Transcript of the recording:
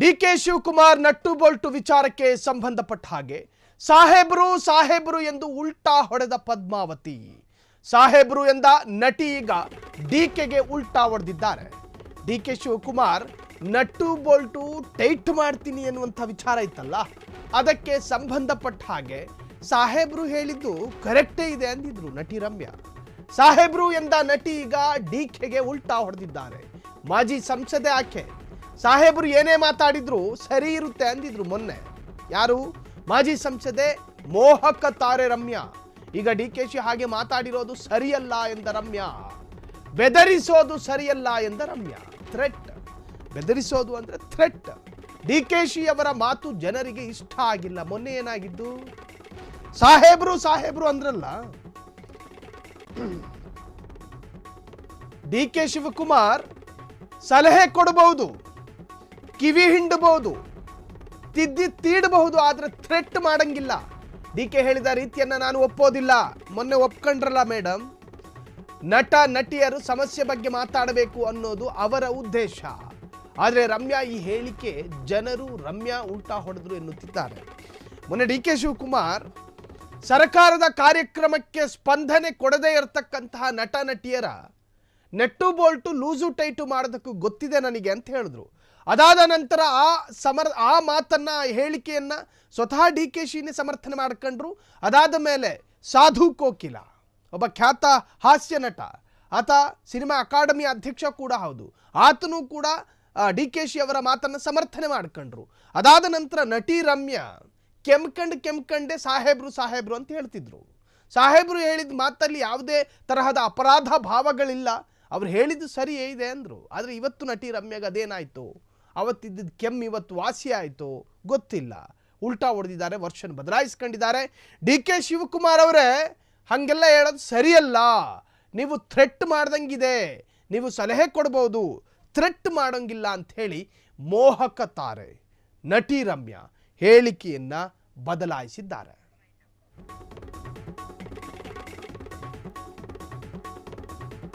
DK Shivakumar nut Bolt ವಿಚಾರಕ್ಕೆ ಸಂಬಂಧಪಟ್ಟ ಹಾಗೆ ಸಾಹೇಬ್ರು ಎಂದು ಉಲ್ಟಾ ಹೊಡೆದ ಪದ್ಮಾವತಿ. ಸಾಹೇಬ್ರು ಎಂದ ನಟಿ ಈಗ ಡಿಕೆಗೆ ಉಲ್ಟಾ ಹೊಡೆದಿದ್ದಾರೆ. DK Shivakumar nut bolt tight ಮಾಡ್ತೀನಿ ಎನ್ನುವಂಥ ವಿಚಾರ ಇತ್ತಲ್ಲ, ಅದಕ್ಕೆ ಸಂಬಂಧಪಟ್ಟ ಹಾಗೆ ಸಾಹೇಬ್ರು ಹೇಳಿದ್ದು ಕರೆಕ್ಟೇ ಇದೆ ಅಂದಿದ್ರು ನಟಿ ರಮ್ಯಾ. ಸಾಹೇಬ್ರು ಎಂದ ನಟಿ ಈಗ ಡಿಕೆಗೆ ಉಲ್ಟಾ ಹೊಡೆದಿದ್ದಾರೆ. ಮಾಜಿ ಸಂಸದೆ ಆಕೆ. ಸಾಹೇಬ್ರು ಏನೇ ಮಾತಾಡಿದ್ರು ಸರಿ ಇರುತ್ತೆ ಅಂದಿದ್ರು ಮೊನ್ನೆ. ಯಾರು? ಮಾಜಿ ಸಂಸದೆ ಮೋಹಕ ತಾರೆ ರಮ್ಯಾ. ಈಗ ಡಿಕೆಶಿ ಹಾಗೆ ಮಾತಾಡಿರೋದು ಸರಿಯಲ್ಲ ಎಂದ ರಮ್ಯಾ. ಬೆದರಿಸೋದು ಸರಿಯಲ್ಲ ಎಂದ ರಮ್ಯಾ. ಥ್ರೆಟ್. ಬೆದರಿಸೋದು ಅಂದ್ರೆ ಥ್ರೆಟ್. ಡಿಕೆಶಿ ಅವರ ಮಾತು ಜನರಿಗೆ ಇಷ್ಟ ಆಗಿಲ್ಲ. ಮೊನ್ನೆ ಏನಾಗಿದ್ದು? ಸಾಹೇಬ್ರು ಅಂದ್ರಲ್ಲ. ಡಿಕೆ ಶಿವಕುಮಾರ್ ಸಲಹೆ ಕೊಡಬಹುದು, ಕಿವಿ ಹಿಂಡಬಹುದು, ತಿದ್ದಿ ತೀಡಬಹುದು, ಆದ್ರೆ ಥ್ರೆಟ್ ಮಾಡಂಗಿಲ್ಲ. ಡಿಕೆ ಹೇಳಿದ ರೀತಿಯನ್ನ ನಾನು ಒಪ್ಪೋದಿಲ್ಲ. ಮೊನ್ನೆ ಒಪ್ಕೊಂಡ್ರಲ್ಲ ಮೇಡಮ್, ನಟ ನಟಿಯರು ಸಮಸ್ಯೆ ಬಗ್ಗೆ ಮಾತಾಡಬೇಕು ಅನ್ನೋದು ಅವರ ಉದ್ದೇಶ. ಆದರೆ ರಮ್ಯಾ ಈ ಹೇಳಿಕೆ ಜನರು ರಮ್ಯಾ ಉಲ್ಟಾ ಹೊಡೆದ್ರು ಎನ್ನುತ್ತಿದ್ದಾರೆ. ಮೊನ್ನೆ ಡಿಕೆ ಶಿವಕುಮಾರ್ ಸರ್ಕಾರದ ಕಾರ್ಯಕ್ರಮಕ್ಕೆ ಸ್ಪಂದನೆ ಕೊಡದೇ ಇರತಕ್ಕಂತಹ ನಟ ನಟಿಯರ ನೆಟ್ಟು ಬೋಲ್ಟು ಲೂಸು ಟೈಟು ಮಾಡೋದಕ್ಕೂ ಗೊತ್ತಿದೆ ನನಗೆ ಅಂತ ಹೇಳಿದ್ರು. ಅದಾದ ನಂತರ ಆ ಮಾತನ್ನ, ಹೇಳಿಕೆಯನ್ನ ಸ್ವತಃ ಡಿಕೆಶಿನೇ ಸಮರ್ಥನೆ ಮಾಡ್ಕೊಂಡ್ರು. ಅದಾದ ಮೇಲೆ ಸಾಧು ಕೋಕಿಲ, ಒಬ್ಬ ಖ್ಯಾತ ಹಾಸ್ಯ ನಟ, ಆತ ಸಿನಿಮಾ ಅಕಾಡೆಮಿ ಅಧ್ಯಕ್ಷ ಕೂಡ ಹೌದು, ಆತನೂ ಕೂಡ ಡಿಕೆಶಿ ಅವರ ಮಾತನ್ನು ಸಮರ್ಥನೆ ಮಾಡ್ಕೊಂಡ್ರು. ಅದಾದ ನಂತರ ನಟಿ ರಮ್ಯಾ ಕೆಮ್ಕಂಡೆ ಸಾಹೇಬ್ರು ಅಂತ ಹೇಳ್ತಿದ್ರು. ಸಾಹೇಬ್ರು ಹೇಳಿದ ಮಾತಲ್ಲಿ ಯಾವುದೇ ತರಹದ ಅಪರಾಧ ಭಾವಗಳಿಲ್ಲ, ಅವ್ರು ಹೇಳಿದ್ದು ಸರಿಯೇ ಇದೆ ಅಂದ್ರು. ಆದರೆ ಇವತ್ತು ನಟಿ ರಮ್ಯಾಗೆ ಅದೇನಾಯ್ತು? ಅವತ್ತಿದ್ದ ಕೆಮ್ಮು ಇವತ್ತು ವಾಸಿ ಆಯಿತು ಗೊತ್ತಿಲ್ಲ. ಉಲ್ಟಾ ಹೊಡೆದಿದ್ದಾರೆ, ವರ್ಷನ್ ಬದಲಾಯಿಸ್ಕೊಂಡಿದ್ದಾರೆ. ಡಿಕೆ ಶಿವಕುಮಾರ್ ಅವರೇ ಹಾಗೆಲ್ಲ ಹೇಳೋದು ಸರಿಯಲ್ಲ, ನೀವು ಥ್ರೆಟ್ ಮಾಡ್ದಂಗಿದೆ, ನೀವು ಸಲಹೆ ಕೊಡ್ಬೋದು, ಥ್ರೆಟ್ ಮಾಡೋಂಗಿಲ್ಲ ಅಂತ ಹೇಳಿ ಮೋಹಕ ತಾರೆ ನಟಿ ರಮ್ಯಾ ಹೇಳಿಕೆಯನ್ನ ಬದಲಾಯಿಸಿದ್ದಾರೆ.